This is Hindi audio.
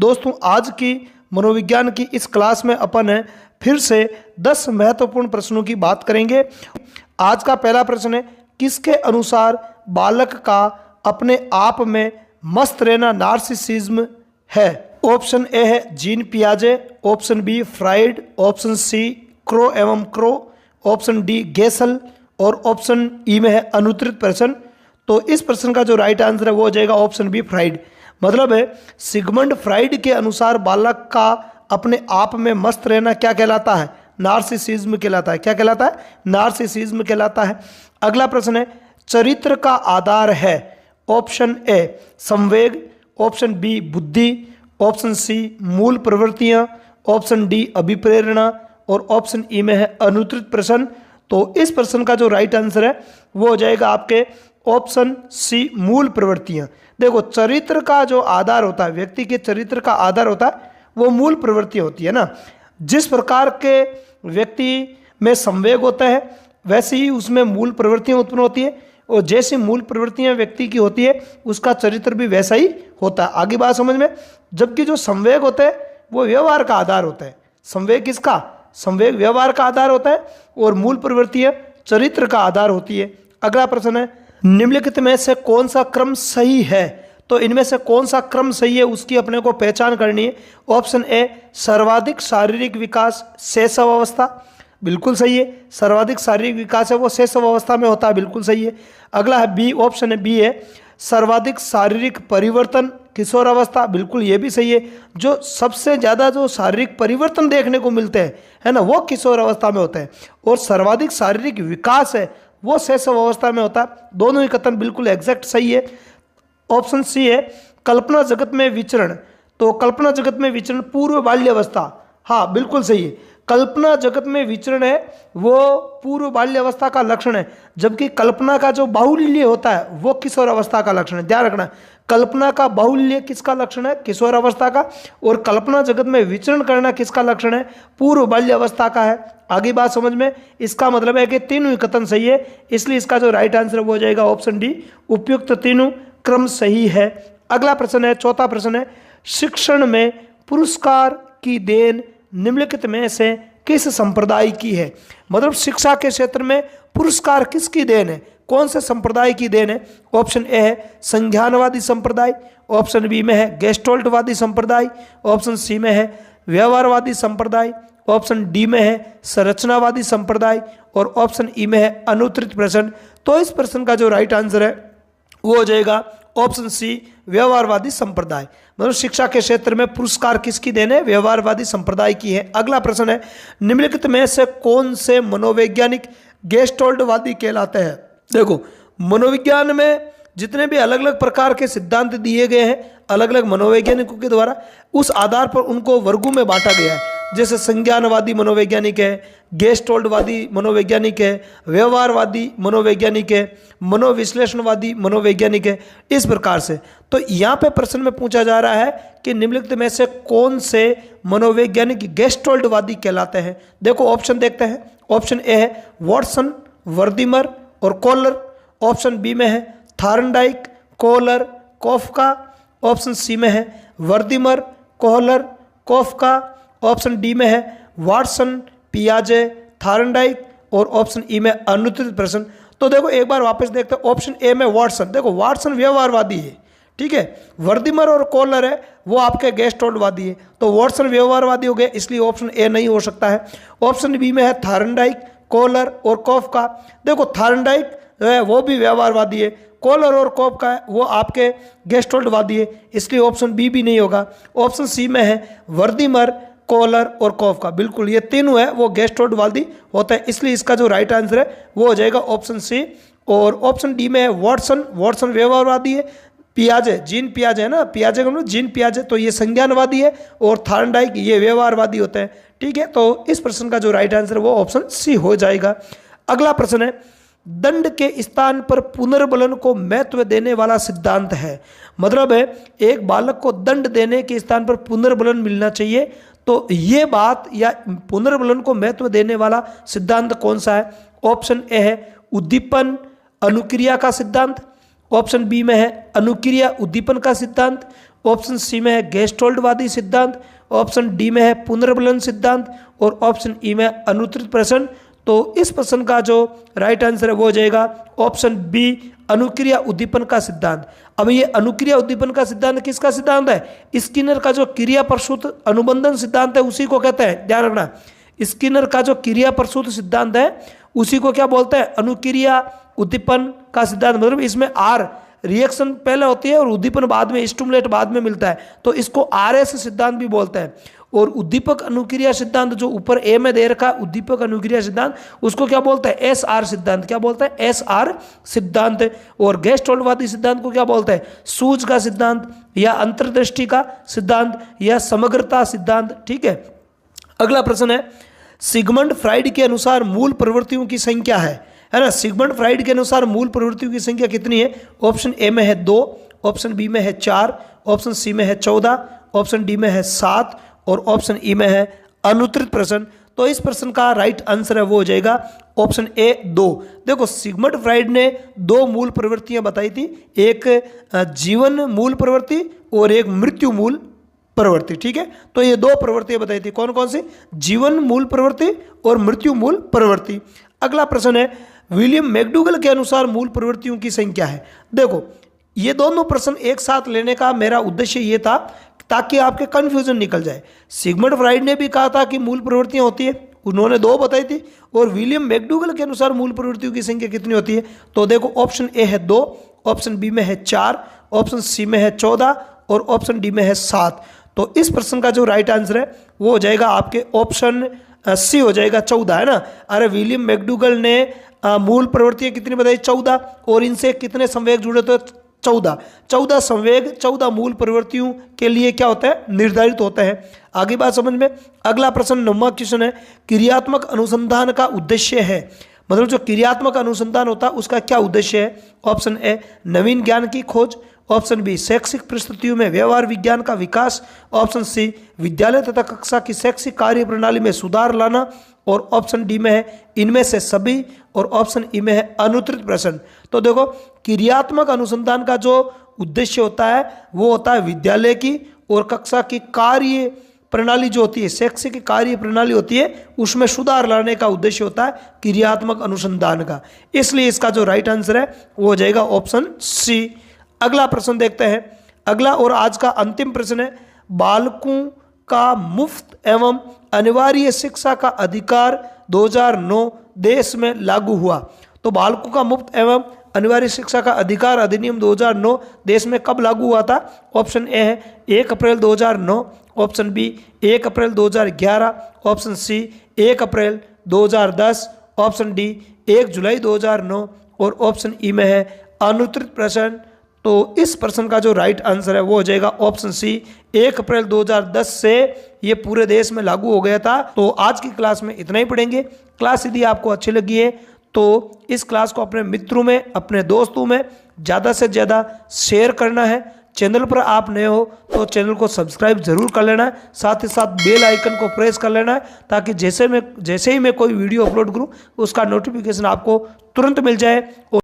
दोस्तों आज की मनोविज्ञान की इस क्लास में अपन है फिर से 10 महत्वपूर्ण प्रश्नों की बात करेंगे। आज का पहला प्रश्न है, किसके अनुसार बालक का अपने आप में मस्त रहना नार्सिसिज्म है? ऑप्शन ए है जीन पियाजे, option B Freud, option C Crow एवं क्रो, ऑप्शन डी गेसल और ऑप्शन ई में है अनुत्तरित प्रश्न। तो इस प्रश्न का जो राइट आंसर है वो हो जाएगा ऑप्शन बी फ्राइड। मतलब है सिगमंड फ्राइड के अनुसार बालक का अपने आप में मस्त रहना क्या कहलाता है? नार्सिसिज्म कहलाता है। क्या कहलाता है? नार्सिसिज्म कहलाता है। अगला प्रश्न है, चरित्र का आधार है ऑप्शन ए संवेग, ऑप्शन बी बुद्धि, ऑप्शन सी मूल प्रवृत्तियां, ऑप्शन डी अभिप्रेरणा और ऑप्शन ई में है अनुत्तरित प्रश्न। तो इस प्रश्न का जो राइट आंसर है वो हो जाएगा आपके ऑप्शन सी मूल प्रवृत्तियां। देखो चरित्र का जो आधार होता है, व्यक्ति के चरित्र का आधार होता है वो मूल प्रवृत्ति होती है ना। जिस प्रकार के व्यक्ति में संवेग होता है वैसे ही उसमें मूल प्रवृत्तियां उत्पन्न होती है और जैसी मूल प्रवृत्तियां व्यक्ति की होती है उसका चरित्र भी वैसा ही होता है। आगे बात समझ में। जबकि जो संवेग होता है वो व्यवहार का आधार होता है। संवेग किसका? संवेग व्यवहार का आधार होता है और मूल प्रवृत्तियां चरित्र का आधार होती है। अगला प्रश्न है, निम्नलिखित में से कौन सा क्रम सही है? तो इनमें से कौन सा क्रम सही है उसकी अपने को पहचान करनी है। ऑप्शन ए सर्वाधिक शारीरिक विकास शैशव अवस्था, बिल्कुल सही है। सर्वाधिक शारीरिक विकास है वो शैशव अवस्था में होता है, बिल्कुल सही है। अगला है बी, ऑप्शन है बी है सर्वाधिक शारीरिक परिवर्तन किशोर अवस्था, बिल्कुल ये भी सही है। जो सबसे ज़्यादा जो शारीरिक परिवर्तन देखने को मिलते हैं है ना वो किशोर अवस्था में होते हैं और सर्वाधिक शारीरिक विकास है वो शैशव अवस्था में होता है। दोनों ही कथन बिल्कुल एग्जैक्ट सही है। ऑप्शन सी है कल्पना जगत में विचरण। तो कल्पना जगत में विचरण पूर्व बाल्यावस्था, हाँ बिल्कुल सही है। कल्पना जगत में विचरण है वो पूर्व बाल्यावस्था का लक्षण है, जबकि कल्पना का जो बाहुल्य होता है वो किशोर अवस्था का लक्षण है। ध्यान रखना, कल्पना का बाहुल्य किसका लक्षण है? किशोर अवस्था का। और कल्पना जगत में विचरण करना किसका लक्षण है? पूर्व बाल्यावस्था का है। आगे बात समझ में। इसका मतलब है कि तीनों ही कथन सही है, इसलिए इसका जो राइट आंसर वो हो जाएगा ऑप्शन डी, उपयुक्त तीनों क्रम सही है। अगला प्रश्न है, चौथा प्रश्न है, शिक्षण में पुरस्कार की देन निम्नलिखित में से किस संप्रदाय की है? मतलब शिक्षा के क्षेत्र में पुरस्कार किसकी देन है? कौन से संप्रदाय की देन है? ऑप्शन ए है संज्ञानवादी संप्रदाय, ऑप्शन बी में है गेस्टोल्टवादी संप्रदाय, ऑप्शन सी में है व्यवहारवादी संप्रदाय, ऑप्शन डी में है संरचनावादी संप्रदाय और ऑप्शन ई में है अनुत्तरित प्रश्न। तो इस प्रश्न का जो राइट आंसर है वो हो जाएगा ऑप्शन सी व्यवहारवादी संप्रदाय। मतलब शिक्षा के क्षेत्र में पुरस्कार किसकी देन है? व्यवहारवादी संप्रदाय की है। अगला प्रश्न है, निम्नलिखित में से कौन से मनोवैज्ञानिक गेस्टोल्टवादी कहलाते हैं? देखो मनोविज्ञान में जितने भी अलग अलग प्रकार के सिद्धांत दिए गए हैं अलग अलग मनोवैज्ञानिकों के द्वारा, उस आधार पर उनको वर्गों में बांटा गया है। जैसे संज्ञानवादी मनोवैज्ञानिक है, गेस्टोल्टवादी मनोवैज्ञानिक है, व्यवहारवादी मनोवैज्ञानिक है, मनोविश्लेषणवादी मनोवैज्ञानिक है, इस प्रकार से। तो यहाँ पे प्रश्न में पूछा जा रहा है कि निम्नलिखित में से कौन से मनोवैज्ञानिक गेस्टोल्टवादी कहलाते हैं? देखो ऑप्शन देखते हैं। ऑप्शन ए है वॉटसन, वर्दीमर और कोलर, ऑप्शन बी में है थार्नडाइक, कोलर, कोफका, ऑप्शन सी में है वर्दीमर, कोहलर, कोफका, ऑप्शन डी में है वाटसन, पियाजे, थार्नडाइक और ऑप्शन ई में अनुत्तरित प्रश्न। तो देखो एक बार वापस देखते हैं। ऑप्शन ए में वाटसन, देखो वाटसन व्यवहारवादी है, ठीक है। वर्दीमर और कोलर है वो आपके गेस्टोल्टवादी है, तो वाटसन व्यवहारवादी हो गए, इसलिए ऑप्शन ए नहीं हो सकता है। ऑप्शन बी में है थार्नडाइक, कोलर और कोफका। देखो थार्नडाइक है वो भी व्यवहारवादी है, कोलर और कोफका है वो आपके गेस्टोल्टवादी है, इसलिए ऑप्शन बी भी नहीं होगा। ऑप्शन सी में है वर्दीमर, कोलर और कोफका, बिल्कुल ये तीनों है वो गेस्टोल्टवादी होता है, इसलिए इसका जो राइट आंसर है वो हो जाएगा ऑप्शन सी। और ऑप्शन डी में है वाटसन, वाटसन व्यवहारवादी है। पियाजे, जीन पियाजे है ना, पियाजे का मतलब जीन पियाजे, तो ये संज्ञानवादी है और थार्नडाइक ये व्यवहारवादी होते हैं, ठीक है। तो इस प्रश्न का जो राइट आंसर है वो ऑप्शन सी हो जाएगा। अगला प्रश्न है, दंड के स्थान पर पुनर्बलन को महत्व देने वाला सिद्धांत है। मतलब है एक बालक को दंड देने के स्थान पर पुनर्बलन मिलना चाहिए, तो ये बात या पुनर्बलन को महत्व देने वाला सिद्धांत कौन सा है? ऑप्शन ए है उद्दीपन अनुक्रिया का सिद्धांत, ऑप्शन बी में है अनुक्रिया उद्दीपन का सिद्धांत, ऑप्शन सी में है गेस्टोल्टवादी सिद्धांत, ऑप्शन डी में है पुनर्बलन सिद्धांत और ऑप्शन ई में अनुत्तरित प्रश्न। तो इस प्रश्न का जो राइट आंसर है वो हो जाएगा ऑप्शन बी, अनुक्रिया उद्दीपन का सिद्धांत। अब ये अनुक्रिया उद्दीपन का सिद्धांत किसका सिद्धांत है? स्किनर का जो क्रिया प्रसूत अनुबंधन सिद्धांत है उसी को कहते हैं, ध्यान रखना। स्किनर का जो क्रिया प्रसूत सिद्धांत है उसी को क्या बोलते हैं? अनुक्रिया उद्दीपन का सिद्धांत। मतलब इसमें आर रिएक्शन पहले होती है और उद्दीपन बाद में, स्टिमुलेट बाद में मिलता है, तो इसको आरएस सिद्धांत भी बोलते हैं। और उद्दीपक अनुक्रिया सिद्धांत जो ऊपर ए में दे रखा है, उद्दीपक अनुक्रिया सिद्धांत, उसको क्या बोलते हैं? एसआर सिद्धांत। क्या बोलते हैं? एसआर सिद्धांत। और गेस्टोल्टवादी सिद्धांत को क्या बोलते हैं? सूझ का सिद्धांत या अंतर्दृष्टि का सिद्धांत या समग्रता सिद्धांत। ठीक है, अगला प्रश्न है, सिगमंड फ्राइड के अनुसार मूल प्रवृत्तियों की संख्या है ना? सिगमंड फ्राइड के अनुसार मूल प्रवृत्तियों की संख्या कितनी है? ऑप्शन ए में है 2, ऑप्शन बी में है 4, ऑप्शन सी में है 14, ऑप्शन डी में है 7 और ऑप्शन ई में है अनुत्तरित प्रश्न। तो इस प्रश्न का राइट आंसर है वो हो जाएगा ऑप्शन ए 2। देखो, सिगमंड फ्राइड ने 2 मूल प्रवृत्तियां बताई थी, एक जीवन मूल प्रवृत्ति और एक मृत्यु मूल प्रवृत्ति। ठीक है, तो ये 2 प्रवृत्तियां बताई थी, कौन कौन सी? जीवन मूल प्रवृत्ति और मृत्यु मूल प्रवृत्ति। अगला प्रश्न है, विलियम मैकडूगल के अनुसार मूल प्रवृत्तियों की संख्या है। देखो, ये दोनों प्रश्न एक साथ लेने का मेरा उद्देश्य ये था ताकि आपके कंफ्यूजन निकल जाए। सिगमंड फ्राइड ने भी कहा था कि मूल प्रवृत्तियां होती है, उन्होंने 2 बताई थी, और विलियम मैकडूगल के अनुसार मूल प्रवृत्तियों की संख्या कितनी होती है? तो देखो, ऑप्शन ए है 2, ऑप्शन बी में है 4, ऑप्शन सी में है 14 और ऑप्शन डी में है 7। तो इस प्रश्न का जो राइट आंसर है वो हो जाएगा आपके ऑप्शन सी हो जाएगा, 14, है ना? अरे, विलियम मैकडूगल ने मूल प्रवृत्तियां कितनी बताई? 14, और इनसे कितने संवेग जुड़े? तो 14 संवेग 14 मूल प्रवृत्तियों के लिए क्या होता है? निर्धारित होते हैं। आगे बात समझ में। अगला प्रश्न 9वां क्वेश्चन है, क्रियात्मक अनुसंधान का उद्देश्य है, मतलब जो क्रियात्मक अनुसंधान होता है उसका क्या उद्देश्य है? ऑप्शन ए, नवीन ज्ञान की खोज, ऑप्शन बी, शैक्षिक परिस्थितियों में व्यवहार विज्ञान का विकास, ऑप्शन सी, विद्यालय तथा कक्षा की शैक्षिक कार्य प्रणाली में सुधार लाना, और ऑप्शन डी में है इनमें से सभी, और ऑप्शन ई में है अनुत्तरित प्रश्न। तो देखो, क्रियात्मक अनुसंधान का जो उद्देश्य होता है वो होता है विद्यालय की और कक्षा की कार्य प्रणाली जो होती है, शैक्षिक कार्य प्रणाली होती है, उसमें सुधार लाने का उद्देश्य होता है क्रियात्मक अनुसंधान का। इसलिए इसका जो राइट आंसर है वो हो जाएगा ऑप्शन सी। अगला प्रश्न देखते हैं। अगला और आज का अंतिम प्रश्न है, बालकों का मुफ्त एवं अनिवार्य शिक्षा का अधिकार 2009 देश में लागू हुआ। तो बालकों का मुफ्त एवं अनिवार्य शिक्षा का अधिकार अधिनियम 2009 देश में कब लागू हुआ था? ऑप्शन ए है 1 अप्रैल 2009, ऑप्शन बी 1 अप्रैल 2011, ऑप्शन सी 1 अप्रैल 2010, ऑप्शन डी 1 जुलाई 2009 और ऑप्शन ई में है अनुत्तरित प्रश्न। तो इस प्रश्न का जो राइट आंसर है वो हो जाएगा ऑप्शन सी, 1 अप्रैल 2010 से ये पूरे देश में लागू हो गया था। तो आज की क्लास में इतना ही पढ़ेंगे। क्लास यदि आपको अच्छी लगी है तो इस क्लास को अपने मित्रों में, अपने दोस्तों में ज़्यादा से ज़्यादा शेयर करना है। चैनल पर आप नए हो तो चैनल को सब्सक्राइब जरूर कर लेना है, साथ ही साथ बेल आइकन को प्रेस कर लेना है ताकि जैसे ही मैं कोई वीडियो अपलोड करूं उसका नोटिफिकेशन आपको तुरंत मिल जाए।